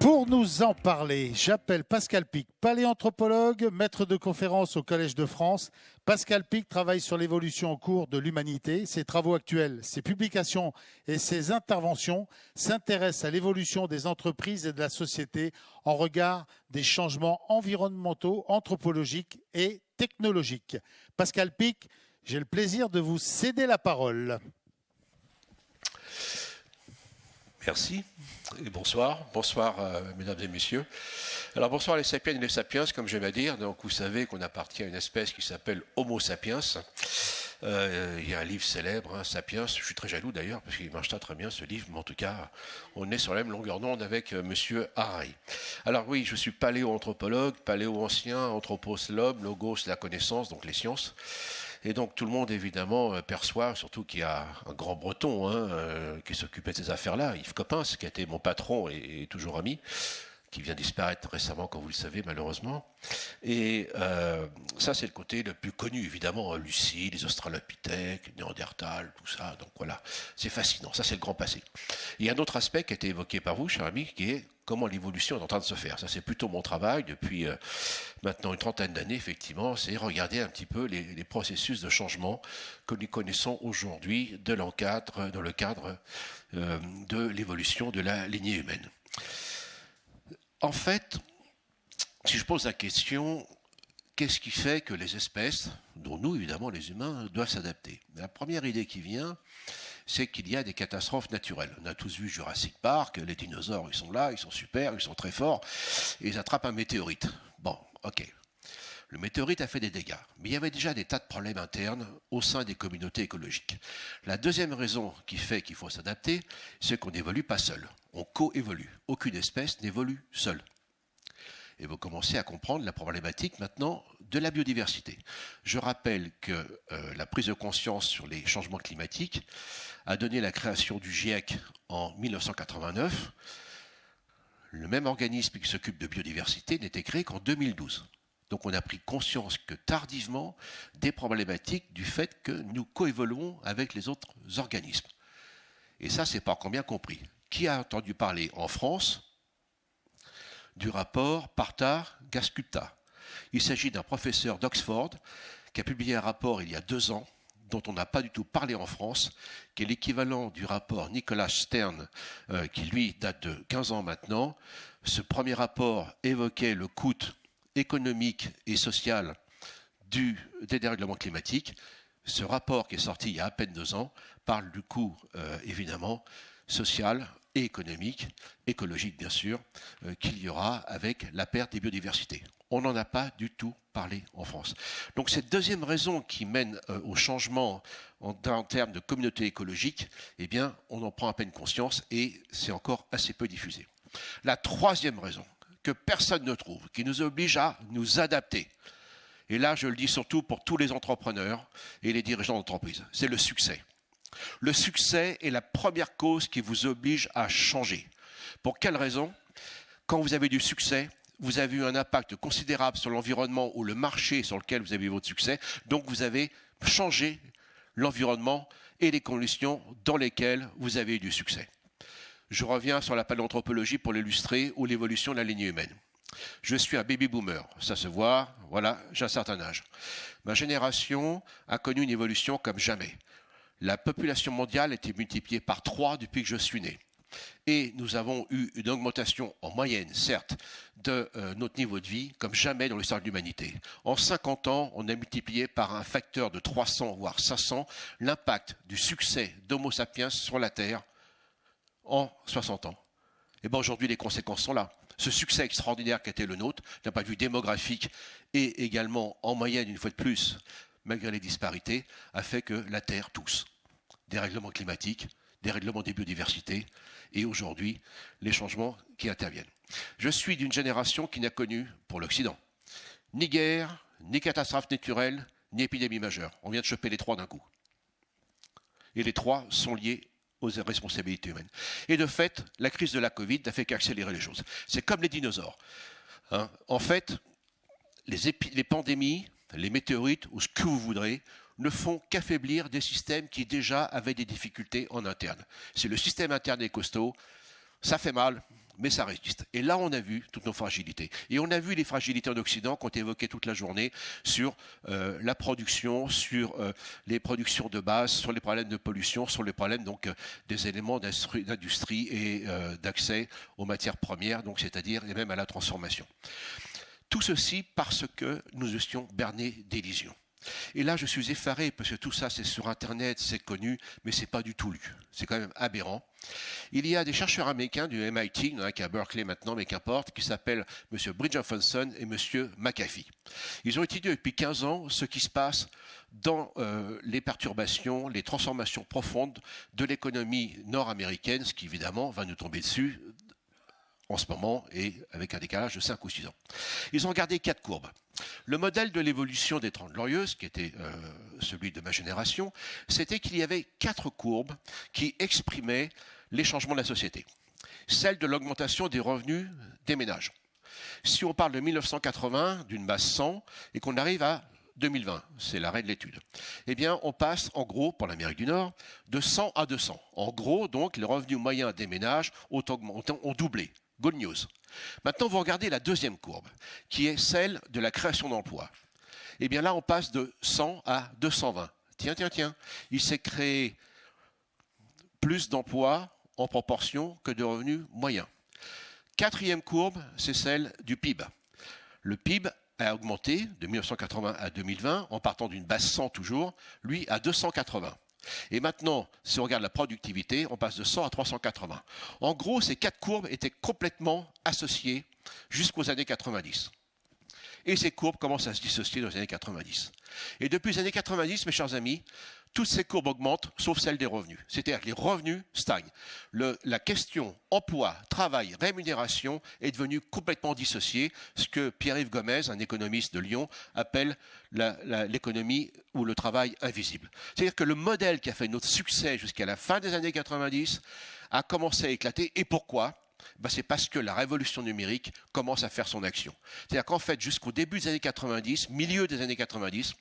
Pour nous en parler, j'appelle Pascal Pic, paléanthropologue, maître de conférence au Collège de France. Pascal Pic travaille sur l'évolution en cours de l'humanité. Ses travaux actuels, ses publications et ses interventions s'intéressent à l'évolution des entreprises et de la société en regard des changements environnementaux, anthropologiques et technologiques. Pascal Pic, j'ai le plaisir de vous céder la parole. Merci et bonsoir. Bonsoir mesdames et messieurs. Alors bonsoir les sapiens et les sapiens, comme j'aime à dire. Donc vous savez qu'on appartient à une espèce qui s'appelle Homo sapiens. Il y a un livre célèbre, Sapiens. Je suis très jaloux d'ailleurs parce qu'il marche très bien ce livre. Mais en tout cas, on est sur la même longueur d'onde avec monsieur Harari. Alors oui, je suis paléoanthropologue, paléo-ancien, anthropos l'homme, logos la connaissance, donc les sciences. Et donc tout le monde évidemment perçoit, surtout qu'il y a un grand breton qui s'occupait de ces affaires-là, Yves Coppens, qui a été mon patron et toujours ami, qui vient disparaître récemment, comme vous le savez malheureusement. Et ça c'est le côté le plus connu évidemment, Lucie, les Australopithèques, Néandertal, tout ça. Donc voilà, c'est fascinant, ça c'est le grand passé. Il y a un autre aspect qui a été évoqué par vous, cher ami, qui est comment l'évolution est en train de se faire. Ça, c'est plutôt mon travail depuis maintenant une trentaine d'années, effectivement. C'est regarder un petit peu les processus de changement que nous connaissons aujourd'hui dans le cadre de l'évolution de la lignée humaine. En fait, si je pose la question, qu'est-ce qui fait que les espèces, dont nous, évidemment, les humains, doivent s'adapter? La première idée qui vient, c'est qu'il y a des catastrophes naturelles. On a tous vu Jurassic Park, les dinosaures, ils sont là, ils sont super, ils sont très forts, et ils attrapent un météorite. Bon, ok. Le météorite a fait des dégâts, mais il y avait déjà des tas de problèmes internes au sein des communautés écologiques. La deuxième raison qui fait qu'il faut s'adapter, c'est qu'on n'évolue pas seul. On co-évolue. Aucune espèce n'évolue seule. Et vous commencez à comprendre la problématique maintenant de la biodiversité. Je rappelle que la prise de conscience sur les changements climatiques a donné la création du GIEC en 1989. Le même organisme qui s'occupe de biodiversité n'était créé qu'en 2012. Donc on a pris conscience que tardivement des problématiques du fait que nous coévoluons avec les autres organismes. Et ça, c'est pas encore bien compris. Qui a entendu parler en France du rapport Partard-Gascutta? Il s'agit d'un professeur d'Oxford qui a publié un rapport il y a 2 ans dont on n'a pas du tout parlé en France, qui est l'équivalent du rapport Nicolas Stern, qui lui date de 15 ans maintenant. Ce premier rapport évoquait le coût économique et social des dérèglements climatiques. Ce rapport qui est sorti il y a à peine 2 ans parle du coût, évidemment, social et économique, écologique bien sûr, qu'il y aura avec la perte des biodiversités. On n'en a pas du tout parlé en France. Donc cette deuxième raison qui mène au changement en termes de communauté écologique, eh bien, on en prend à peine conscience et c'est encore assez peu diffusé. La troisième raison, que personne ne trouve, qui nous oblige à nous adapter, et là je le dis surtout pour tous les entrepreneurs et les dirigeants d'entreprise, c'est le succès. Le succès est la première cause qui vous oblige à changer. Pour quelle raison? Quand vous avez du succès, vous avez eu un impact considérable sur l'environnement ou le marché sur lequel vous avez eu votre succès, donc vous avez changé l'environnement et les conditions dans lesquelles vous avez eu du succès. Je reviens sur la paléanthropologie pour l'illustrer ou l'évolution de la lignée humaine. Je suis un baby boomer, ça se voit, voilà, j'ai un certain âge. Ma génération a connu une évolution comme jamais. La population mondiale a été multipliée par 3 depuis que je suis né. Et nous avons eu une augmentation en moyenne, certes, de notre niveau de vie comme jamais dans l'histoire de l'humanité. En 50 ans, on a multiplié par un facteur de 300 voire 500 l'impact du succès d'Homo sapiens sur la Terre en 60 ans. Et bien aujourd'hui, les conséquences sont là. Ce succès extraordinaire qui a été le nôtre, d'un point de vue démographique et également en moyenne, une fois de plus, malgré les disparités, a fait que la Terre tousse. Dérèglement climatique, dérèglement des biodiversités et aujourd'hui, les changements qui interviennent. Je suis d'une génération qui n'a connu, pour l'Occident, ni guerre, ni catastrophe naturelle, ni épidémie majeure. On vient de choper les 3 d'un coup. Et les 3 sont liés aux responsabilités humaines. Et de fait, la crise de la Covid n'a fait qu'accélérer les choses. C'est comme les dinosaures. En fait, les pandémies, les météorites, ou ce que vous voudrez, ne font qu'affaiblir des systèmes qui déjà avaient des difficultés en interne. Si le système interne est costaud, ça fait mal, mais ça résiste. Et là, on a vu toutes nos fragilités. Et on a vu les fragilités en Occident qu'on a évoquées toute la journée sur la production, sur les productions de base, sur les problèmes de pollution, sur les problèmes donc des éléments d'industrie et d'accès aux matières premières, donc c'est-à-dire et même à la transformation. Tout ceci parce que nous étions bernés d'illusions. Et là, je suis effaré, parce que tout ça, c'est sur Internet, c'est connu, mais ce n'est pas du tout lu. C'est quand même aberrant. Il y a des chercheurs américains du MIT, il y en a un qui est à Berkeley maintenant, mais qu'importe, qui s'appellent M. Bridger-Fonson et M. McAfee. Ils ont étudié depuis 15 ans ce qui se passe dans les perturbations, les transformations profondes de l'économie nord-américaine, ce qui évidemment va nous tomber dessus en ce moment et avec un décalage de 5 ou 6 ans. Ils ont regardé 4 courbes. Le modèle de l'évolution des 30 Glorieuses, qui était celui de ma génération, c'était qu'il y avait 4 courbes qui exprimaient les changements de la société. Celle de l'augmentation des revenus des ménages. Si on parle de 1980, d'une base 100, et qu'on arrive à 2020, c'est l'arrêt de l'étude, eh bien on passe en gros, pour l'Amérique du Nord, de 100 à 200. En gros, donc, les revenus moyens des ménages ont doublé. Good news. Maintenant, vous regardez la deuxième courbe, qui est celle de la création d'emplois. Eh bien là, on passe de 100 à 220. Tiens, il s'est créé plus d'emplois en proportion que de revenus moyens. Quatrième courbe, c'est celle du PIB. Le PIB a augmenté de 1980 à 2020, en partant d'une base 100 toujours, lui à 280. Et maintenant, si on regarde la productivité, on passe de 100 à 380. En gros, ces 4 courbes étaient complètement associées jusqu'aux années 90. Et ces courbes commencent à se dissocier dans les années 90. Et depuis les années 90, mes chers amis, toutes ces courbes augmentent, sauf celle des revenus. C'est-à-dire que les revenus stagnent. La question emploi, travail, rémunération est devenue complètement dissociée, ce que Pierre-Yves Gomez, un économiste de Lyon, appelle l'économie ou le travail invisible. C'est-à-dire que le modèle qui a fait notre succès jusqu'à la fin des années 90 a commencé à éclater. Et pourquoi ? C'est parce que la révolution numérique commence à faire son action. C'est-à-dire qu'en fait, jusqu'au début des années 90, milieu des années 90,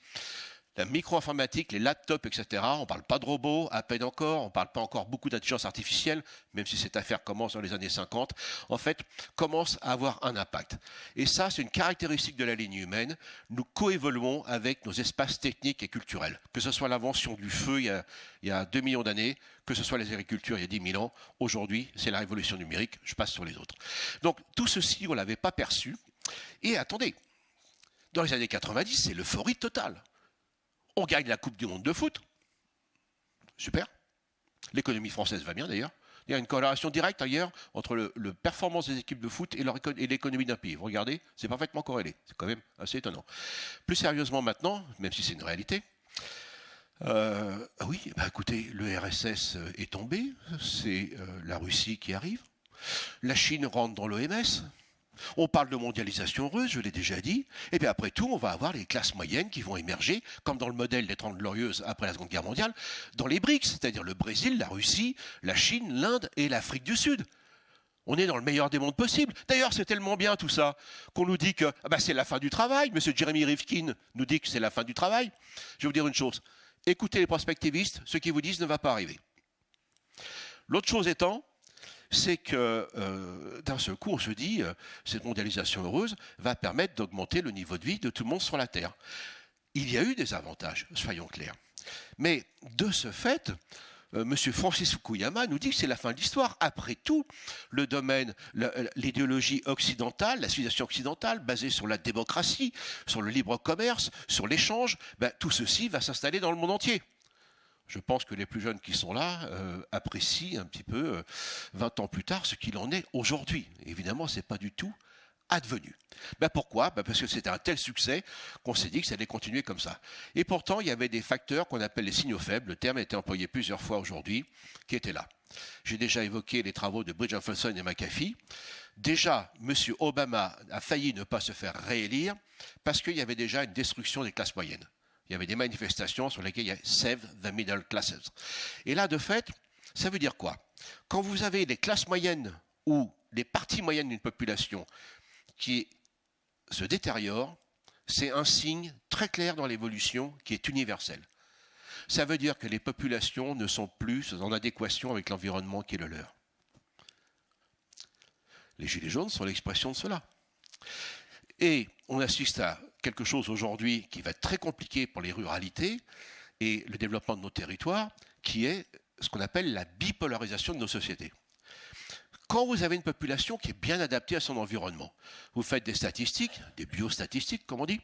la micro-informatique, les laptops, etc., on ne parle pas de robots, à peine encore, on ne parle pas encore beaucoup d'intelligence artificielle, même si cette affaire commence dans les années 50, en fait, commence à avoir un impact. Et ça, c'est une caractéristique de la ligne humaine. Nous coévoluons avec nos espaces techniques et culturels, que ce soit l'invention du feu il y a 2 millions d'années, que ce soit les agricultures il y a 10 000 ans. Aujourd'hui, c'est la révolution numérique, je passe sur les autres. Donc, tout ceci, on ne l'avait pas perçu. Et attendez, dans les années 90, c'est l'euphorie totale. On gagne la Coupe du Monde de foot. Super. L'économie française va bien d'ailleurs. Il y a une corrélation directe ailleurs entre le performance des équipes de foot et l'économie d'un pays. Vous regardez, c'est parfaitement corrélé. C'est quand même assez étonnant. Plus sérieusement maintenant, même si c'est une réalité, oui, écoutez, le RSS est tombé. C'est la Russie qui arrive. La Chine rentre dans l'OMS. On parle de mondialisation heureuse, je l'ai déjà dit, et bien après tout, on va avoir les classes moyennes qui vont émerger, comme dans le modèle des 30 Glorieuses après la Seconde Guerre mondiale, dans les BRICS, c'est-à-dire le Brésil, la Russie, la Chine, l'Inde et l'Afrique du Sud. On est dans le meilleur des mondes possibles. D'ailleurs, c'est tellement bien tout ça, qu'on nous dit que c'est la fin du travail. M. Jeremy Rifkin nous dit que c'est la fin du travail. Je vais vous dire une chose, écoutez les prospectivistes, ce qu'ils vous disent ne va pas arriver. L'autre chose étant, c'est que d'un seul coup, on se dit cette mondialisation heureuse va permettre d'augmenter le niveau de vie de tout le monde sur la Terre. Il y a eu des avantages, soyons clairs. Mais de ce fait, M. Francis Fukuyama nous dit que c'est la fin de l'histoire. Après tout, le domaine, l'idéologie occidentale, la civilisation occidentale, basée sur la démocratie, sur le libre commerce, sur l'échange, tout ceci va s'installer dans le monde entier. Je pense que les plus jeunes qui sont là apprécient un petit peu, 20 ans plus tard, ce qu'il en est aujourd'hui. Évidemment, ce n'est pas du tout advenu. Pourquoi ? Parce que c'était un tel succès qu'on s'est dit que ça allait continuer comme ça. Et pourtant, il y avait des facteurs qu'on appelle les signaux faibles, le terme a été employé plusieurs fois aujourd'hui, qui étaient là. J'ai déjà évoqué les travaux de Bridger-Fonson et McAfee. Déjà, M. Obama a failli ne pas se faire réélire parce qu'il y avait déjà une destruction des classes moyennes. Il y avait des manifestations sur lesquelles il y a « Save the Middle Classes ». Et là, de fait, ça veut dire quoi ? Quand vous avez les classes moyennes ou les parties moyennes d'une population qui se détériorent, c'est un signe très clair dans l'évolution qui est universel. Ça veut dire que les populations ne sont plus en adéquation avec l'environnement qui est le leur. Les gilets jaunes sont l'expression de cela. Et on assiste à quelque chose aujourd'hui qui va être très compliqué pour les ruralités et le développement de nos territoires, qui est ce qu'on appelle la bipolarisation de nos sociétés. Quand vous avez une population qui est bien adaptée à son environnement, vous faites des statistiques, des biostatistiques comme on dit,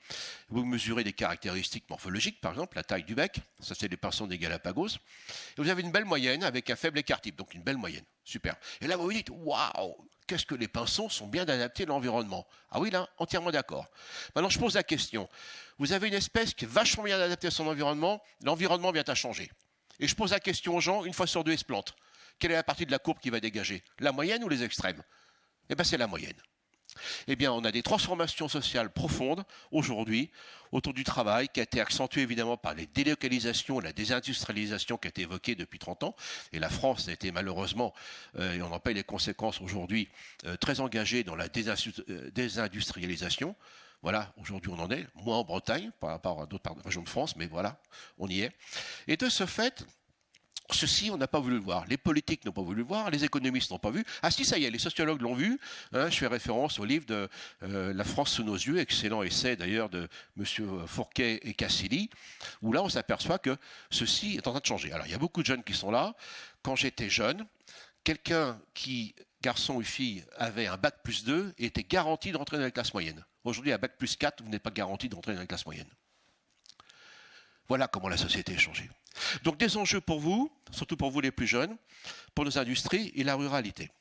vous mesurez des caractéristiques morphologiques, par exemple la taille du bec, ça c'est les pinsons des Galapagos, et vous avez une belle moyenne avec un faible écart type, donc une belle moyenne, super. Et là vous vous dites, waouh, qu'est-ce que les pinsons sont bien adaptés à l'environnement. Ah oui, là, entièrement d'accord. Maintenant je pose la question, vous avez une espèce qui est vachement bien adaptée à son environnement, l'environnement vient à changer. Et je pose la question aux gens, une fois sur deux ils se plantent. Quelle est la partie de la courbe qui va dégager? La moyenne ou les extrêmes? Eh bien, c'est la moyenne. Eh bien, on a des transformations sociales profondes aujourd'hui autour du travail qui a été accentuée évidemment par les délocalisations et la désindustrialisation qui a été évoquée depuis 30 ans. Et la France a été malheureusement, et on en paye les conséquences aujourd'hui, très engagée dans la désindustrialisation. Voilà, aujourd'hui on en est, moins en Bretagne par rapport à d'autres régions de France, mais voilà, on y est. Et de ce fait, ceci, on n'a pas voulu le voir. Les politiques n'ont pas voulu le voir, les économistes n'ont pas vu. Ah si, ça y est, les sociologues l'ont vu. Hein, je fais référence au livre de La France sous nos yeux, excellent essai d'ailleurs de M. Fourquet et Cassili, où là on s'aperçoit que ceci est en train de changer. Alors il y a beaucoup de jeunes qui sont là. Quand j'étais jeune, quelqu'un qui, garçon ou fille, avait un bac plus 2 était garanti de rentrer dans la classe moyenne. Aujourd'hui, à bac plus 4, vous n'êtes pas garanti de rentrer dans la classe moyenne. Voilà comment la société a changé. Donc des enjeux pour vous, surtout pour vous les plus jeunes, pour nos industries et la ruralité.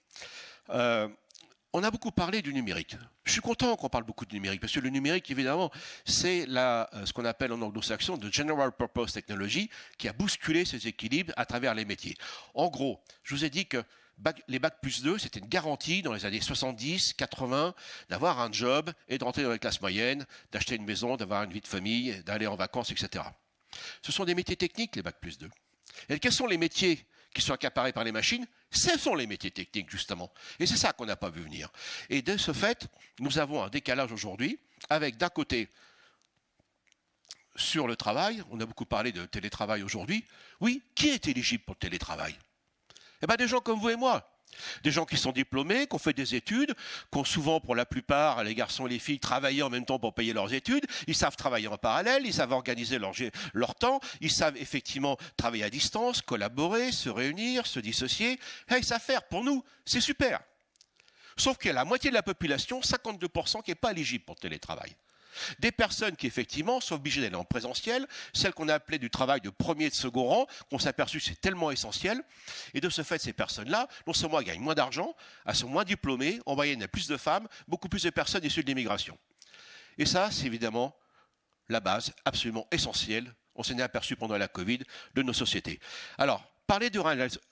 On a beaucoup parlé du numérique. Je suis content qu'on parle beaucoup de numérique, parce que le numérique, évidemment, c'est ce qu'on appelle en anglo-saxon de General Purpose Technology, qui a bousculé ces équilibres à travers les métiers. En gros, je vous ai dit que les bac plus 2, c'était une garantie dans les années 70, 80, d'avoir un job et de rentrer dans la classe moyenne, d'acheter une maison, d'avoir une vie de famille, d'aller en vacances, etc. Ce sont des métiers techniques, les bac plus 2. Et quels sont les métiers qui sont accaparés par les machines? Ce sont les métiers techniques, justement. Et c'est ça qu'on n'a pas vu venir. Et de ce fait, nous avons un décalage aujourd'hui avec, d'un côté, sur le travail, on a beaucoup parlé de télétravail aujourd'hui. Oui, qui est éligible pour le télétravail? Eh bien, des gens comme vous et moi. Des gens qui sont diplômés, qui ont fait des études, qui ont souvent, pour la plupart, les garçons et les filles, travaillé en même temps pour payer leurs études. Ils savent travailler en parallèle, ils savent organiser leur temps, ils savent effectivement travailler à distance, collaborer, se réunir, se dissocier. Hey, ça faire pour nous, c'est super. Sauf qu'il y a la moitié de la population, 52%, qui n'est pas éligible pour le télétravail. Des personnes qui, effectivement, sont obligées d'aller en présentiel, celles qu'on a appelées du travail de premier et de second rang, qu'on s'est aperçu que c'est tellement essentiel. Et de ce fait, ces personnes-là, non seulement elles gagnent moins d'argent, elles sont moins diplômées, en moyenne, il y a plus de femmes, beaucoup plus de personnes issues de l'immigration. Et ça, c'est évidemment la base absolument essentielle, on s'en est aperçu pendant la Covid, de nos sociétés. Alors, parler de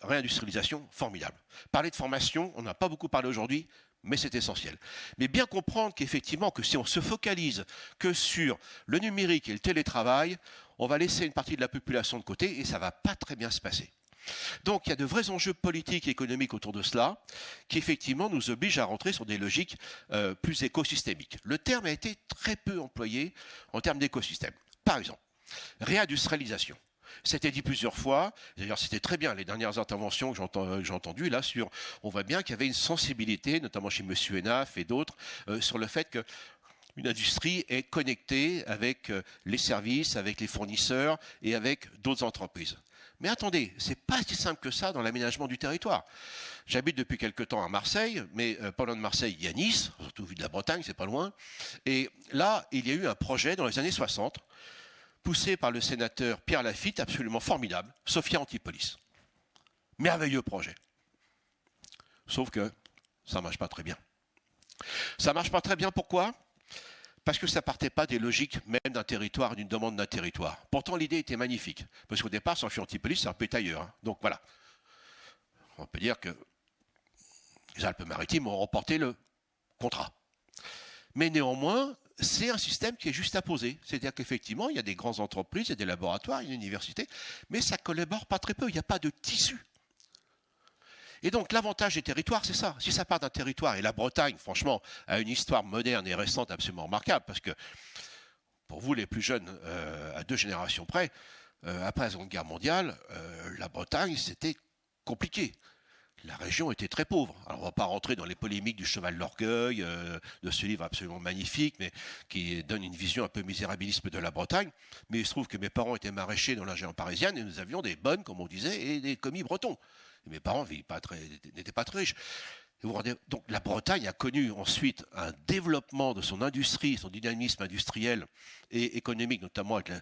réindustrialisation, formidable. Parler de formation, on n'a pas beaucoup parlé aujourd'hui, mais c'est essentiel. Mais bien comprendre qu'effectivement, que si on se focalise que sur le numérique et le télétravail, on va laisser une partie de la population de côté et ça ne va pas très bien se passer. Donc il y a de vrais enjeux politiques et économiques autour de cela qui effectivement nous obligent à rentrer sur des logiques plus écosystémiques. Le terme a été très peu employé en termes d'écosystème. Par exemple, réindustrialisation. C'était dit plusieurs fois, d'ailleurs c'était très bien les dernières interventions que j'ai entendues là sur, on voit bien qu'il y avait une sensibilité, notamment chez M. Enaf et d'autres, sur le fait qu'une industrie est connectée avec les services, avec les fournisseurs et avec d'autres entreprises. Mais attendez, c'est pas si simple que ça dans l'aménagement du territoire. J'habite depuis quelque temps à Marseille, mais pas loin de Marseille, il y a Nice, surtout vu de la Bretagne, c'est pas loin. Et là, il y a eu un projet dans les années 60, poussé par le sénateur Pierre Lafitte, absolument formidable, Sophia Antipolis. Merveilleux projet. Sauf que ça ne marche pas très bien. Ça ne marche pas très bien, pourquoi? Parce que ça ne partait pas des logiques même d'un territoire, d'une demande d'un territoire. Pourtant, l'idée était magnifique. Parce qu'au départ, Sophia Antipolis, c'est un peu ailleurs. Hein. Donc voilà. On peut dire que les Alpes-Maritimes ont remporté le contrat. Mais néanmoins, c'est un système qui est juste à poser. C'est-à-dire qu'effectivement, il y a des grandes entreprises, il y a des laboratoires, il y a une université, mais ça ne collabore pas très peu, il n'y a pas de tissu. Et donc, l'avantage des territoires, c'est ça. Si ça part d'un territoire, et la Bretagne, franchement, a une histoire moderne et récente absolument remarquable, parce que, pour vous les plus jeunes, à 2 générations près, après la Seconde Guerre mondiale, la Bretagne, c'était compliqué. la région était très pauvre. Alors on ne va pas rentrer dans les polémiques du cheval de l'orgueil, de ce livre absolument magnifique, mais qui donne une vision un peu misérabilisme de la Bretagne. Mais il se trouve que mes parents étaient maraîchers dans la région parisienne et nous avions des bonnes, comme on disait, et des commis bretons. Et mes parents n'étaient pas très riches. Donc la Bretagne a connu ensuite un développement de son industrie, son dynamisme industriel et économique, notamment avec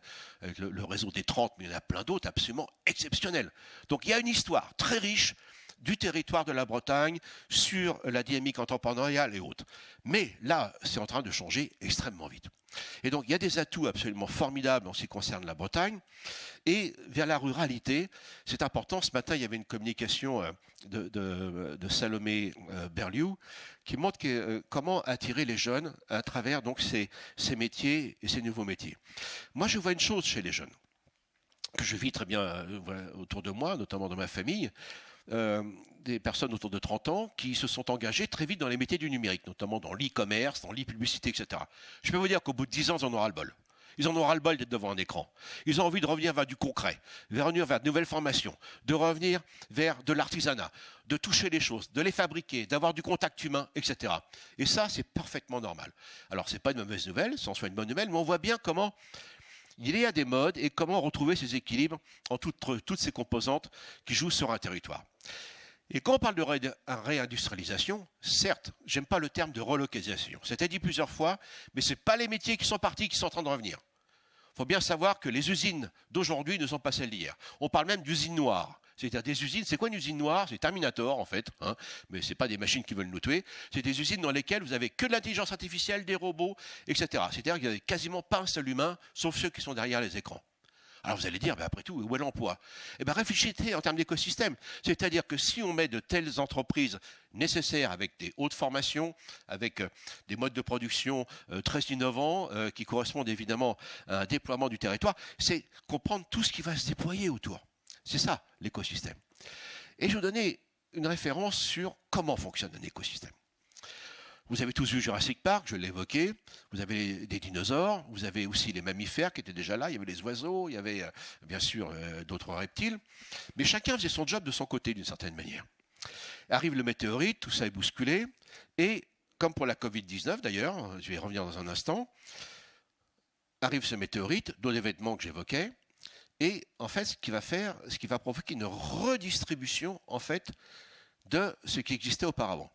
le réseau des 30, mais il y en a plein d'autres, absolument exceptionnels. Donc il y a une histoire très riche du territoire de la Bretagne sur la dynamique entrepreneuriale et autres. Mais là, c'est en train de changer extrêmement vite. Et donc il y a des atouts absolument formidables en ce qui concerne la Bretagne. Et vers la ruralité, c'est important. Ce matin, il y avait une communication de Salomé Berliou qui montre comment attirer les jeunes à travers donc, ces métiers et ces nouveaux métiers. Moi, je vois une chose chez les jeunes, que je vis très bien autour de moi, notamment dans ma famille, des personnes autour de 30 ans qui se sont engagées très vite dans les métiers du numérique, notamment dans l'e-commerce, dans l'e-publicité, etc. Je peux vous dire qu'au bout de 10 ans, ils en auront ras-le-bol. Ils en auront ras-le-bol d'être devant un écran. Ils ont envie de revenir vers du concret, de revenir vers de nouvelles formations, de revenir vers de l'artisanat, de toucher les choses, de les fabriquer, d'avoir du contact humain, etc. Et ça, c'est parfaitement normal. Alors, ce n'est pas une mauvaise nouvelle, c'est en soi une bonne nouvelle, mais on voit bien comment il y a des modes et comment retrouver ces équilibres entre toutes ces composantes qui jouent sur un territoire. Et quand on parle de réindustrialisation, certes, j'aime pas le terme de relocalisation. C'était dit plusieurs fois, mais ce n'est pas les métiers qui sont partis qui sont en train de revenir. Il faut bien savoir que les usines d'aujourd'hui ne sont pas celles d'hier. On parle même d'usines noires. C'est-à-dire des usines, c'est quoi une usine noire? C'est Terminator en fait, hein, mais ce n'est pas des machines qui veulent nous tuer. C'est des usines dans lesquelles vous avez que de l'intelligence artificielle, des robots, etc. C'est-à-dire qu'il n'y a quasiment pas un seul humain, sauf ceux qui sont derrière les écrans. Alors vous allez dire, ben après tout, où est l'emploi? Eh bien réfléchissez en termes d'écosystème. C'est-à-dire que si on met de telles entreprises nécessaires avec des hautes formations, avec des modes de production très innovants, qui correspondent évidemment à un déploiement du territoire, c'est comprendre tout ce qui va se déployer autour. C'est ça, l'écosystème. Et je vais vous donner une référence sur comment fonctionne un écosystème. Vous avez tous vu Jurassic Park, je l'ai évoqué. Vous avez des dinosaures, vous avez aussi les mammifères qui étaient déjà là, il y avait les oiseaux, il y avait bien sûr d'autres reptiles. Mais chacun faisait son job de son côté d'une certaine manière. Arrive le météorite, tout ça est bousculé. Et comme pour la Covid-19 d'ailleurs, je vais y revenir dans un instant, arrive ce météorite, d'autres événements que j'évoquais. Et en fait, ce qui va provoquer une redistribution en fait de ce qui existait auparavant.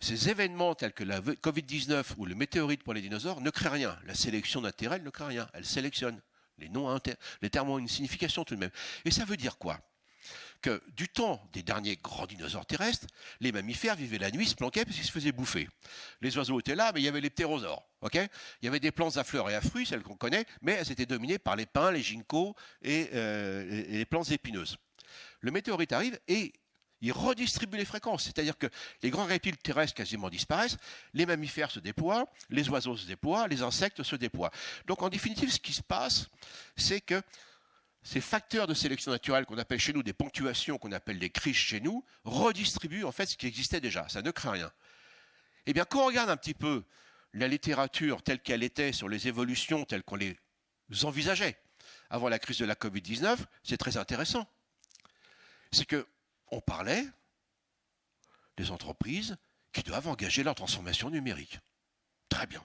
Ces événements tels que la Covid-19 ou le météorite pour les dinosaures ne créent rien. La sélection naturelle ne crée rien. Elle sélectionne. Les termes ont une signification tout de même. Et ça veut dire quoi? Que du temps des derniers grands dinosaures terrestres, les mammifères vivaient la nuit, se planquaient parce qu'ils se faisaient bouffer. Les oiseaux étaient là, mais il y avait les ptérosaures. Okay, il y avait des plantes à fleurs et à fruits, celles qu'on connaît, mais elles étaient dominées par les pins, les ginkgos et les plantes épineuses. Le météorite arrive et il redistribue les fréquences, c'est-à-dire que les grands reptiles terrestres quasiment disparaissent, les mammifères se déploient, les oiseaux se déploient, les insectes se déploient. Donc en définitive, ce qui se passe, c'est que ces facteurs de sélection naturelle qu'on appelle chez nous des ponctuations, qu'on appelle des criches chez nous, redistribuent en fait ce qui existait déjà, ça ne crée rien. Eh bien, quand on regarde un petit peu la littérature telle qu'elle était sur les évolutions telles qu'on les envisageait avant la crise de la Covid-19, c'est très intéressant. C'est que on parlait des entreprises qui doivent engager leur transformation numérique. Très bien.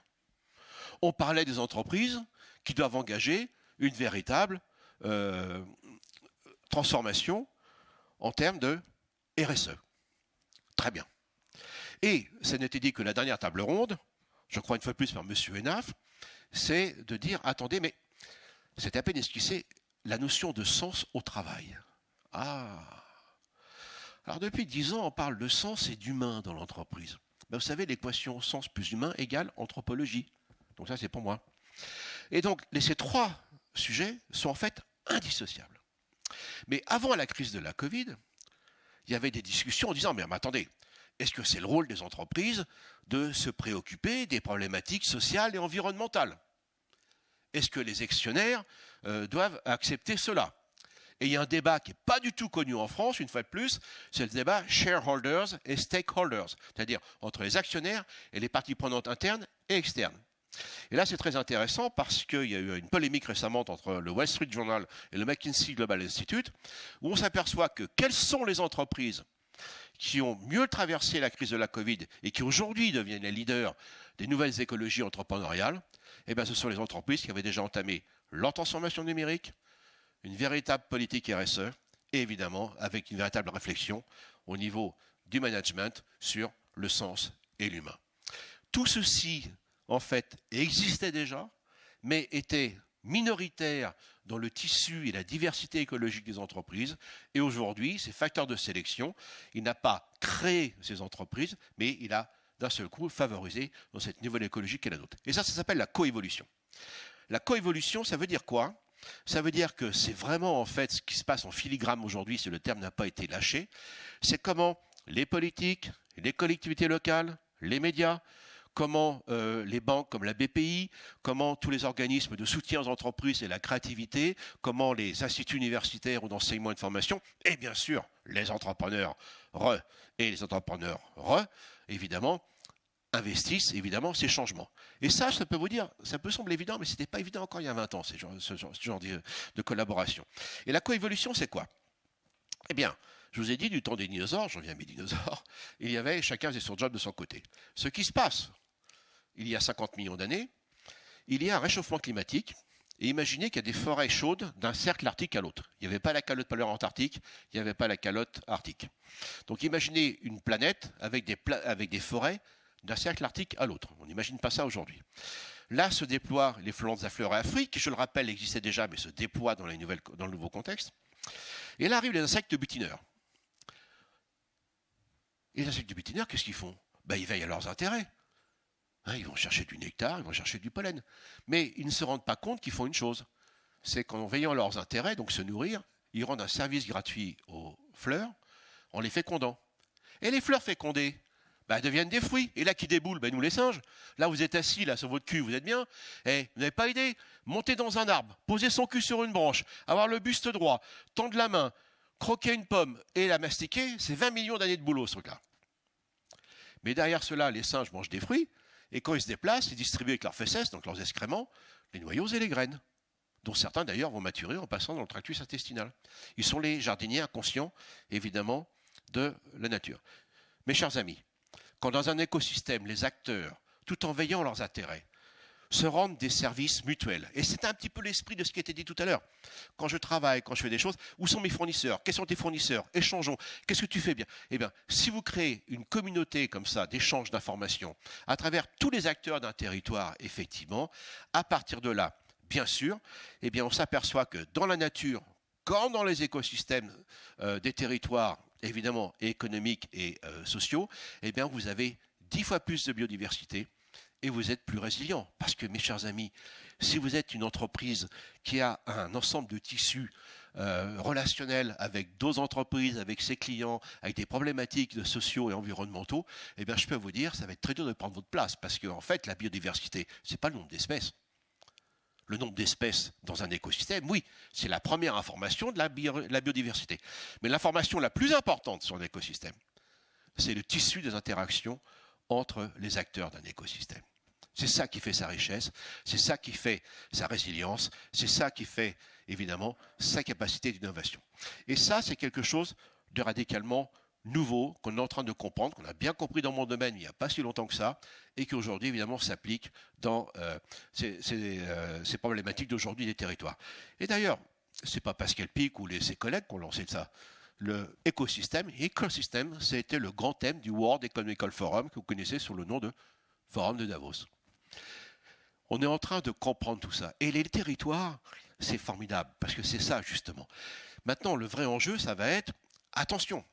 On parlait des entreprises qui doivent engager une véritable transformation en termes de RSE. Très bien. Et ça n'était dit que la dernière table ronde, je crois une fois de plus par M. Hénaf, c'est de dire, attendez, mais c'est à peine esquissé la notion de sens au travail. Ah. Alors depuis 10 ans, on parle de sens et d'humain dans l'entreprise. Ben, vous savez, l'équation sens plus humain égale anthropologie. Donc ça, c'est pour moi. Et donc, ces trois sujets sont en fait indissociables. Mais avant la crise de la Covid, il y avait des discussions en disant, mais attendez, est-ce que c'est le rôle des entreprises de se préoccuper des problématiques sociales et environnementales? Est-ce que les actionnaires doivent accepter cela? Et il y a un débat qui n'est pas du tout connu en France, une fois de plus, c'est le débat shareholders et stakeholders, c'est-à-dire entre les actionnaires et les parties prenantes internes et externes. Et là, c'est très intéressant parce qu'il y a eu une polémique récemment entre le Wall Street Journal et le McKinsey Global Institute, où on s'aperçoit que quelles sont les entreprises qui ont mieux traversé la crise de la Covid et qui aujourd'hui deviennent les leaders des nouvelles écologies entrepreneuriales, eh bien, ce sont les entreprises qui avaient déjà entamé leur transformation numérique, une véritable politique RSE et évidemment avec une véritable réflexion au niveau du management sur le sens et l'humain. Tout ceci, en fait, existait déjà, mais était minoritaire dans le tissu et la diversité écologique des entreprises. Et aujourd'hui, ces facteurs de sélection, il n'a pas créé ces entreprises, mais il a d'un seul coup favorisé dans cette nouvelle écologie qu'est la nôtre. Et ça s'appelle la coévolution. La coévolution, ça veut dire quoi? Ça veut dire que c'est vraiment en fait ce qui se passe en filigrane aujourd'hui, si le terme n'a pas été lâché. C'est comment les politiques, les collectivités locales, les médias, comment les banques comme la BPI, comment tous les organismes de soutien aux entreprises et la créativité, comment les instituts universitaires ou d'enseignement et de formation, et bien sûr les entrepreneurs et les entrepreneurs évidemment, investissent évidemment ces changements. Et ça peut vous dire, ça peut sembler évident, mais ce n'était pas évident encore il y a 20 ans, ce genre de collaboration. Et la coévolution, c'est quoi? Eh bien, je vous ai dit, du temps des dinosaures, j'en viens à mes dinosaures, il y avait, chacun faisait son job de son côté. Ce qui se passe, il y a 50 millions d'années, il y a un réchauffement climatique, et imaginez qu'il y a des forêts chaudes d'un cercle arctique à l'autre. Il n'y avait pas la calotte polaire antarctique, il n'y avait pas la calotte arctique. Donc imaginez une planète avec des forêts d'un cercle arctique à l'autre. On n'imagine pas ça aujourd'hui. Là se déploient les flancs de la fleur Afrique, qui, je le rappelle, existaient déjà, mais se déploient dans le nouveau contexte. Et là arrivent les insectes butineurs. Et les insectes butineurs, qu'est-ce qu'ils font? Ils veillent à leurs intérêts. Ils vont chercher du nectar, ils vont chercher du pollen. Mais ils ne se rendent pas compte qu'ils font une chose. C'est qu'en veillant à leurs intérêts, donc se nourrir, ils rendent un service gratuit aux fleurs en les fécondant. Et les fleurs fécondées, deviennent des fruits. Et là, qui déboule? Nous, les singes. Là, vous êtes assis, là, sur votre cul, vous êtes bien. Et vous n'avez pas idée. Monter dans un arbre, poser son cul sur une branche, avoir le buste droit, tendre la main, croquer une pomme et la mastiquer, c'est 20 millions d'années de boulot, ce truc-là. Mais derrière cela, les singes mangent des fruits. Et quand ils se déplacent, ils distribuent avec leurs fesses, donc leurs excréments, les noyaux et les graines, dont certains d'ailleurs vont maturer en passant dans le tractus intestinal. Ils sont les jardiniers inconscients, évidemment, de la nature. Mes chers amis, quand dans un écosystème, les acteurs, tout en veillant à leurs intérêts, se rendent des services mutuels. Et c'est un petit peu l'esprit de ce qui a été dit tout à l'heure. Quand je travaille, quand je fais des choses, où sont mes fournisseurs? Quels sont tes fournisseurs? Échangeons. Qu'est-ce que tu fais bien? Eh bien, si vous créez une communauté comme ça d'échange d'informations à travers tous les acteurs d'un territoire, effectivement, à partir de là, bien sûr, eh bien, on s'aperçoit que dans la nature, comme dans les écosystèmes des territoires, évidemment économiques et sociaux, eh bien, vous avez 10 fois plus de biodiversité et vous êtes plus résilient. Parce que, mes chers amis, si vous êtes une entreprise qui a un ensemble de tissus relationnels avec d'autres entreprises, avec ses clients, avec des problématiques sociaux et environnementaux, eh bien, je peux vous dire, ça va être très dur de prendre votre place. Parce qu'en fait, la biodiversité, ce n'est pas le nombre d'espèces. Le nombre d'espèces dans un écosystème, oui, c'est la première information de la biodiversité. Mais l'information la plus importante sur un écosystème, c'est le tissu des interactions entre les acteurs d'un écosystème. C'est ça qui fait sa richesse, c'est ça qui fait sa résilience, c'est ça qui fait, évidemment, sa capacité d'innovation. Et ça, c'est quelque chose de radicalement nouveau qu'on est en train de comprendre, qu'on a bien compris dans mon domaine il n'y a pas si longtemps que ça, et qui aujourd'hui évidemment s'applique dans ces problématiques d'aujourd'hui des territoires. Et d'ailleurs, ce n'est pas Pascal Pic ou ses collègues qui ont lancé ça. Le écosystème, c'était le grand thème du World Economic Forum que vous connaissez sous le nom de Forum de Davos. On est en train de comprendre tout ça. Et les territoires, c'est formidable, parce que c'est ça justement. Maintenant, le vrai enjeu, ça va être, attention,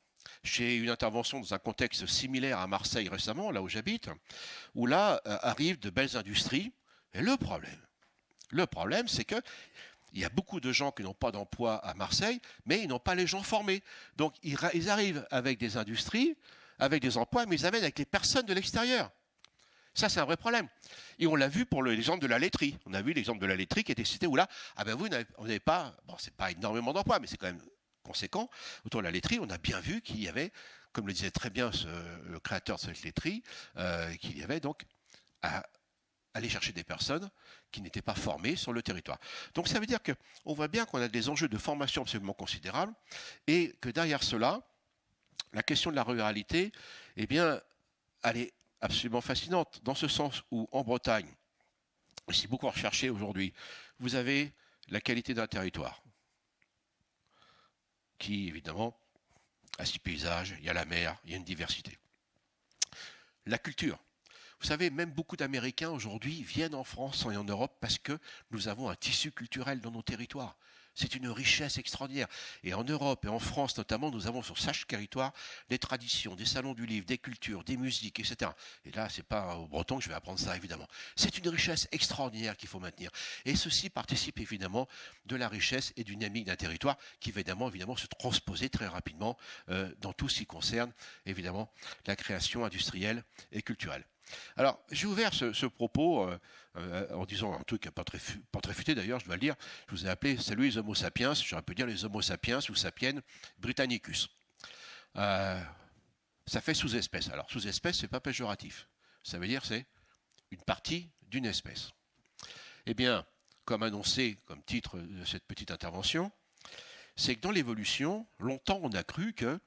j'ai eu une intervention dans un contexte similaire à Marseille récemment, là où j'habite, où là arrivent de belles industries. Et le problème, c'est que il y a beaucoup de gens qui n'ont pas d'emploi à Marseille, mais ils n'ont pas les gens formés. Donc ils arrivent avec des industries, avec des emplois, mais ils amènent avec les personnes de l'extérieur. Ça, c'est un vrai problème. Et on l'a vu pour l'exemple de la laiterie. On a vu l'exemple de la laiterie qui était cité où là, vous n'avez pas, bon, c'est pas énormément d'emplois, mais c'est quand même conséquent. Autour de la laiterie, on a bien vu qu'il y avait, comme le disait très bien le créateur de cette laiterie, qu'il y avait donc à aller chercher des personnes qui n'étaient pas formées sur le territoire. Donc ça veut dire qu'on voit bien qu'on a des enjeux de formation absolument considérables et que derrière cela, la question de la ruralité, eh bien, elle est absolument fascinante, dans ce sens où, en Bretagne, c'est beaucoup recherché aujourd'hui, vous avez la qualité d'un territoire, qui, évidemment, a six paysages, il y a la mer, il y a une diversité. La culture. Vous savez, même beaucoup d'Américains aujourd'hui viennent en France et en Europe parce que nous avons un tissu culturel dans nos territoires. C'est une richesse extraordinaire. Et en Europe et en France notamment, nous avons sur chaque territoire des traditions, des salons du livre, des cultures, des musiques, etc. Et là, c'est pas au breton que je vais apprendre ça, évidemment. C'est une richesse extraordinaire qu'il faut maintenir. Et ceci participe évidemment de la richesse et du dynamique d'un territoire qui va évidemment se transposer très rapidement dans tout ce qui concerne évidemment la création industrielle et culturelle. Alors, j'ai ouvert ce propos en disant un truc pas très futé d'ailleurs, je dois le dire. Je vous ai appelé « Salut les Homo sapiens », j'aurais pu dire les Homo sapiens ou sapiens britannicus. Ça fait sous-espèce. Alors, sous-espèce, c'est pas péjoratif. Ça veut dire c'est une partie d'une espèce. Eh bien, comme annoncé comme titre de cette petite intervention, c'est que dans l'évolution, longtemps on a cru que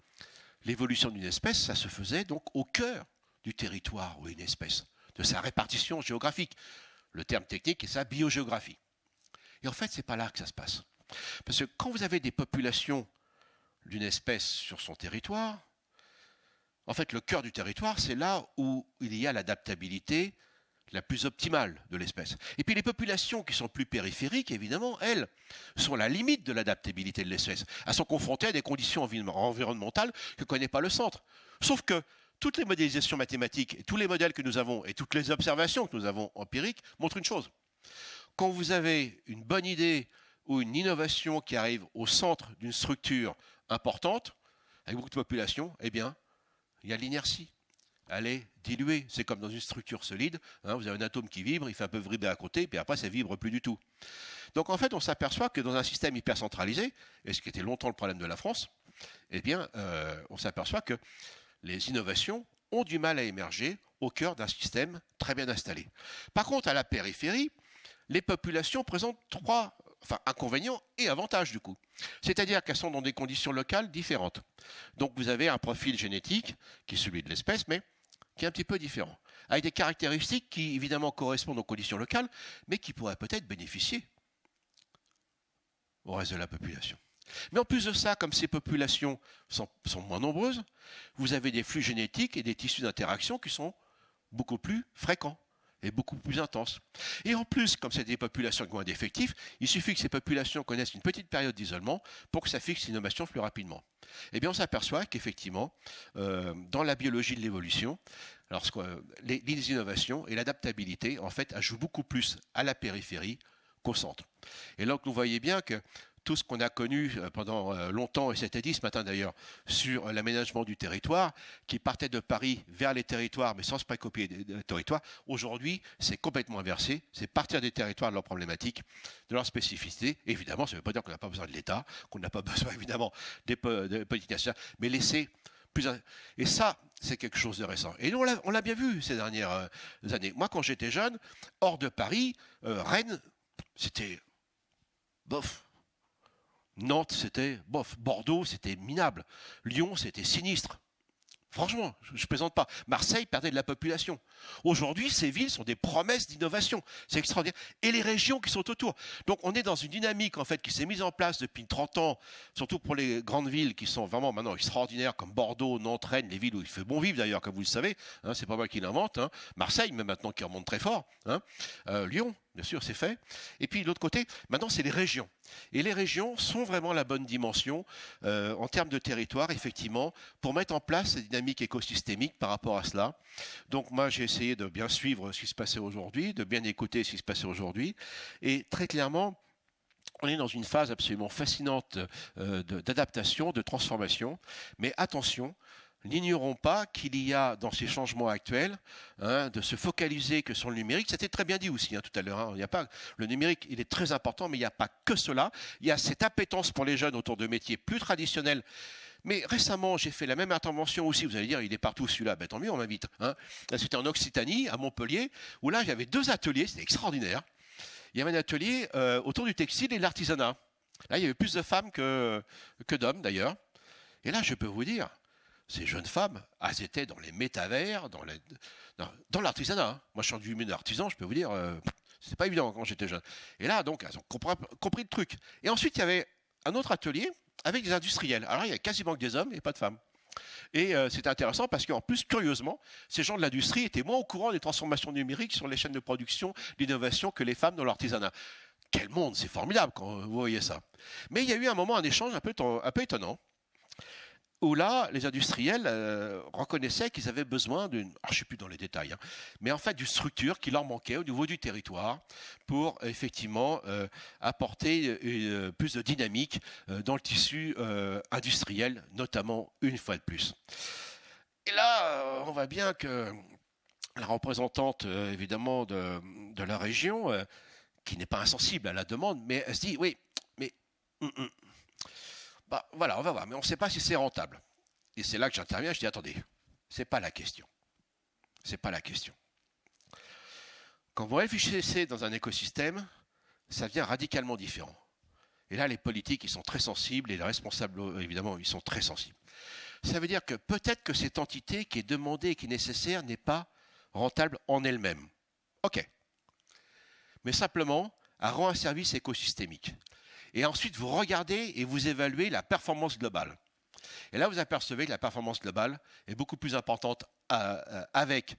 l'évolution d'une espèce, ça se faisait donc au cœur du territoire ou une espèce, de sa répartition géographique. Le terme technique est sa biogéographie. Et en fait, ce n'est pas là que ça se passe. Parce que quand vous avez des populations d'une espèce sur son territoire, en fait, le cœur du territoire, c'est là où il y a l'adaptabilité la plus optimale de l'espèce. Et puis les populations qui sont plus périphériques, évidemment, elles, sont la limite de l'adaptabilité de l'espèce. Elles sont confrontées à des conditions environnementales que ne connaît pas le centre. Sauf que toutes les modélisations mathématiques, et tous les modèles que nous avons et toutes les observations que nous avons empiriques montrent une chose. Quand vous avez une bonne idée ou une innovation qui arrive au centre d'une structure importante, avec beaucoup de population, eh bien, il y a l'inertie. Elle est diluée. C'est comme dans une structure solide. Hein, vous avez un atome qui vibre, il fait un peu vibrer à côté, puis après, ça ne vibre plus du tout. Donc, en fait, on s'aperçoit que dans un système hyper centralisé, et ce qui était longtemps le problème de la France, eh bien, on s'aperçoit que les innovations ont du mal à émerger au cœur d'un système très bien installé. Par contre, à la périphérie, les populations présentent trois inconvénients et avantages du coup. C'est-à-dire qu'elles sont dans des conditions locales différentes. Donc vous avez un profil génétique qui est celui de l'espèce, mais qui est un petit peu différent, avec des caractéristiques qui évidemment correspondent aux conditions locales, mais qui pourraient peut-être bénéficier au reste de la population. Mais en plus de ça, comme ces populations sont moins nombreuses, vous avez des flux génétiques et des tissus d'interaction qui sont beaucoup plus fréquents et beaucoup plus intenses. Et en plus, comme c'est des populations qui ont d'effectifs, il suffit que ces populations connaissent une petite période d'isolement pour que ça fixe l'innovation plus rapidement. Eh bien, on s'aperçoit qu'effectivement, dans la biologie de l'évolution, les innovations et l'adaptabilité, en fait, elles jouent beaucoup plus à la périphérie qu'au centre. Et donc, vous voyez bien que tout ce qu'on a connu pendant longtemps, et c'était dit ce matin d'ailleurs, sur l'aménagement du territoire, qui partait de Paris vers les territoires, mais sans se préoccuper des territoires, aujourd'hui, c'est complètement inversé. C'est partir des territoires de leurs problématiques, de leurs spécificités. Évidemment, ça ne veut pas dire qu'on n'a pas besoin de l'État, qu'on n'a pas besoin, évidemment, des politiques nationales, mais laisser plus... Et ça, c'est quelque chose de récent. Et nous, on l'a bien vu ces dernières années. Moi, quand j'étais jeune, hors de Paris, Rennes, c'était bof. Nantes, c'était bof. Bordeaux, c'était minable. Lyon, c'était sinistre. Franchement, je ne plaisante pas. Marseille perdait de la population. Aujourd'hui, ces villes sont des promesses d'innovation. C'est extraordinaire. Et les régions qui sont autour. Donc, on est dans une dynamique en fait qui s'est mise en place depuis 30 ans, surtout pour les grandes villes qui sont vraiment maintenant extraordinaires, comme Bordeaux, Nantes, Rennes, les villes où il fait bon vivre d'ailleurs, comme vous le savez. Hein, c'est pas moi qui l'invente. Hein. Marseille, même maintenant, qui remonte très fort. Hein. Lyon, bien sûr, c'est fait. Et puis, de l'autre côté, maintenant, c'est les régions. Et les régions sont vraiment la bonne dimension en termes de territoire, effectivement, pour mettre en place cette dynamique écosystémique par rapport à cela. Donc, moi, j'ai essayé de bien suivre ce qui se passait aujourd'hui, de bien écouter ce qui se passait aujourd'hui. Et très clairement, on est dans une phase absolument fascinante d'adaptation, de transformation. Mais attention, n'ignorons pas qu'il y a dans ces changements actuels de se focaliser que sur le numérique. C'était très bien dit aussi tout à l'heure. Il y a pas, le numérique, il est très important, mais il n'y a pas que cela. Il y a cette appétence pour les jeunes autour de métiers plus traditionnels. Mais récemment, j'ai fait la même intervention aussi. Vous allez dire, il est partout celui-là. Ben, tant mieux, on m'invite. C'était en Occitanie, à Montpellier, où là, j'avais 2 ateliers. C'était extraordinaire. Il y avait un atelier autour du textile et de l'artisanat. Là, il y avait plus de femmes que d'hommes, d'ailleurs. Et là, je peux vous dire, ces jeunes femmes, elles étaient dans les métavers, dans l'artisanat. Hein. Moi, je suis du milieu d'artisan, je peux vous dire, c'est pas évident quand j'étais jeune. Et là, donc, elles ont compris le truc. Et ensuite, il y avait un autre atelier avec des industriels. Alors, il y avait quasiment que des hommes et pas de femmes. Et c'était intéressant parce qu'en plus, curieusement, ces gens de l'industrie étaient moins au courant des transformations numériques sur les chaînes de production, d'innovation que les femmes dans l'artisanat. Quel monde, c'est formidable quand vous voyez ça. Mais il y a eu un moment, un échange un peu étonnant, où là, les industriels reconnaissaient qu'ils avaient besoin d'une, je ne sais plus dans les détails, hein, mais en fait d'une structure qui leur manquait au niveau du territoire pour effectivement apporter plus de dynamique dans le tissu industriel, notamment une fois de plus. Et là, on voit bien que la représentante évidemment de la région, qui n'est pas insensible à la demande, mais elle se dit, oui, mais... Bah, voilà, on va voir, mais on ne sait pas si c'est rentable. Et c'est là que j'interviens, je dis, attendez, ce n'est pas la question. C'est pas la question. Quand vous réfléchissez dans un écosystème, ça devient radicalement différent. Et là, les politiques, ils sont très sensibles, et les responsables, évidemment, ils sont très sensibles. Ça veut dire que peut-être que cette entité qui est demandée et qui est nécessaire n'est pas rentable en elle-même. OK. Mais simplement, elle rend un service écosystémique. Et ensuite, vous regardez et vous évaluez la performance globale. Et là, vous apercevez que la performance globale est beaucoup plus importante avec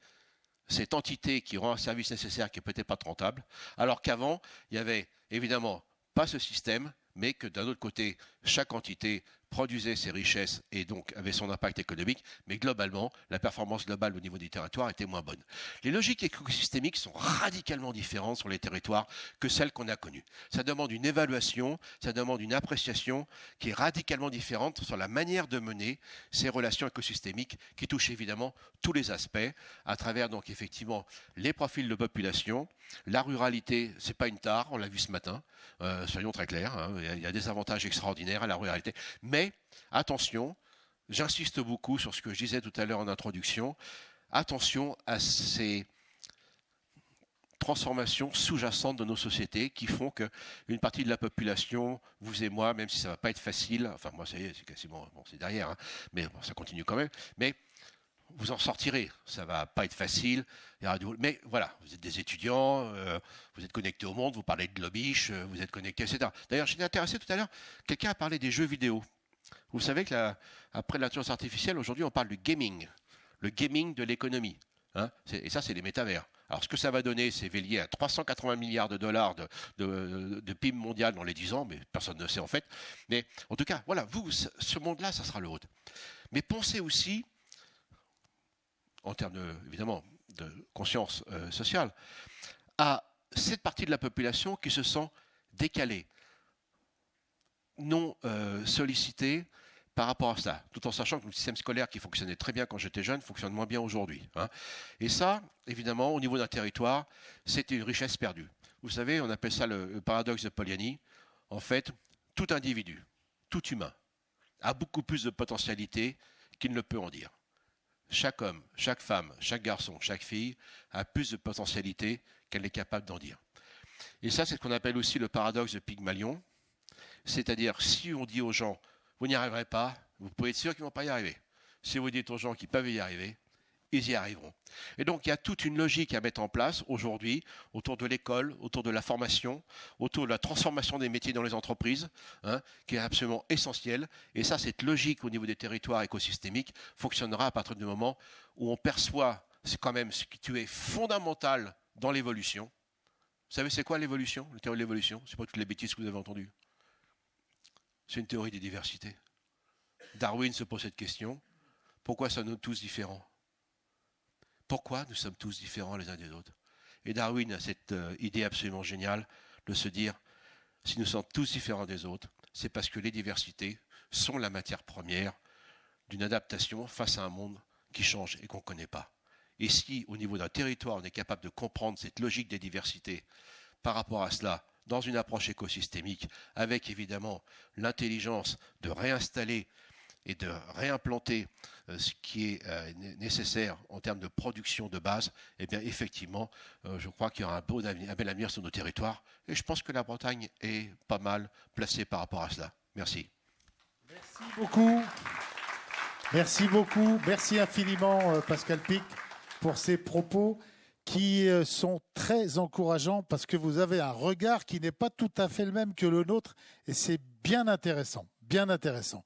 cette entité qui rend un service nécessaire qui n'est peut-être pas rentable, alors qu'avant, il n'y avait évidemment pas ce système, mais que d'un autre côté, chaque entité produisait ses richesses et donc avait son impact économique, mais globalement, la performance globale au niveau du territoire était moins bonne. Les logiques écosystémiques sont radicalement différentes sur les territoires que celles qu'on a connues. Ça demande une évaluation, ça demande une appréciation qui est radicalement différente sur la manière de mener ces relations écosystémiques qui touchent évidemment tous les aspects à travers donc effectivement les profils de population. La ruralité, c'est pas une tare, on l'a vu ce matin, soyons très clairs, hein, il y a des avantages extraordinaires à la ruralité, mais attention, j'insiste beaucoup sur ce que je disais tout à l'heure en introduction, attention à ces transformations sous-jacentes de nos sociétés qui font qu'une partie de la population, vous et moi, même si ça ne va pas être facile, enfin moi ça y est, c'est quasiment, bon c'est derrière, hein, mais bon, ça continue quand même, mais vous en sortirez, ça ne va pas être facile, mais voilà, vous êtes des étudiants, vous êtes connectés au monde, vous parlez de globish, vous êtes connectés, etc. D'ailleurs, j'étais intéressé tout à l'heure, quelqu'un a parlé des jeux vidéo. Vous savez que après l'intelligence artificielle, aujourd'hui, on parle du gaming, le gaming de l'économie. Hein, et ça, c'est les métavers. Alors, ce que ça va donner, c'est lié à 380 milliards de dollars de PIB mondial dans les 10 ans, mais personne ne sait en fait. Mais en tout cas, voilà, vous, ce monde-là, ça sera le vôtre. Mais pensez aussi, en termes évidemment de conscience sociale, à cette partie de la population qui se sent décalée, non sollicitée par rapport à ça, tout en sachant que le système scolaire qui fonctionnait très bien quand j'étais jeune fonctionne moins bien aujourd'hui. Hein. Et ça, évidemment, au niveau d'un territoire, c'était une richesse perdue. Vous savez, on appelle ça le paradoxe de Polanyi. En fait, tout individu, tout humain, a beaucoup plus de potentialité qu'il ne le peut en dire. Chaque homme, chaque femme, chaque garçon, chaque fille a plus de potentialité qu'elle est capable d'en dire. Et ça, c'est ce qu'on appelle aussi le paradoxe de Pygmalion. C'est-à-dire, si on dit aux gens, vous n'y arriverez pas, vous pouvez être sûr qu'ils ne vont pas y arriver. Si vous dites aux gens qu'ils peuvent y arriver, ils y arriveront. Et donc, il y a toute une logique à mettre en place aujourd'hui autour de l'école, autour de la formation, autour de la transformation des métiers dans les entreprises, hein, qui est absolument essentielle. Et ça, cette logique au niveau des territoires écosystémiques fonctionnera à partir du moment où on perçoit quand même ce qui est fondamental dans l'évolution. Vous savez, c'est quoi l'évolution, la théorie de l'évolution? Ce n'est pas toutes les bêtises que vous avez entendues. C'est une théorie des diversités. Darwin se pose cette question. Pourquoi sommes-nous tous différents? Pourquoi nous sommes tous différents les uns des autres? Et Darwin a cette idée absolument géniale de se dire, si nous sommes tous différents des autres, c'est parce que les diversités sont la matière première d'une adaptation face à un monde qui change et qu'on ne connaît pas. Et si, au niveau d'un territoire, on est capable de comprendre cette logique des diversités par rapport à cela, dans une approche écosystémique, avec évidemment l'intelligence de réinstaller et de réimplanter ce qui est nécessaire en termes de production de base, eh bien effectivement, je crois qu'il y aura un bel avenir sur nos territoires. Et je pense que la Bretagne est pas mal placée par rapport à cela. Merci. Merci beaucoup. Merci beaucoup, merci infiniment Pascal Pic pour ces propos qui sont très encourageants parce que vous avez un regard qui n'est pas tout à fait le même que le nôtre et c'est bien intéressant, bien intéressant.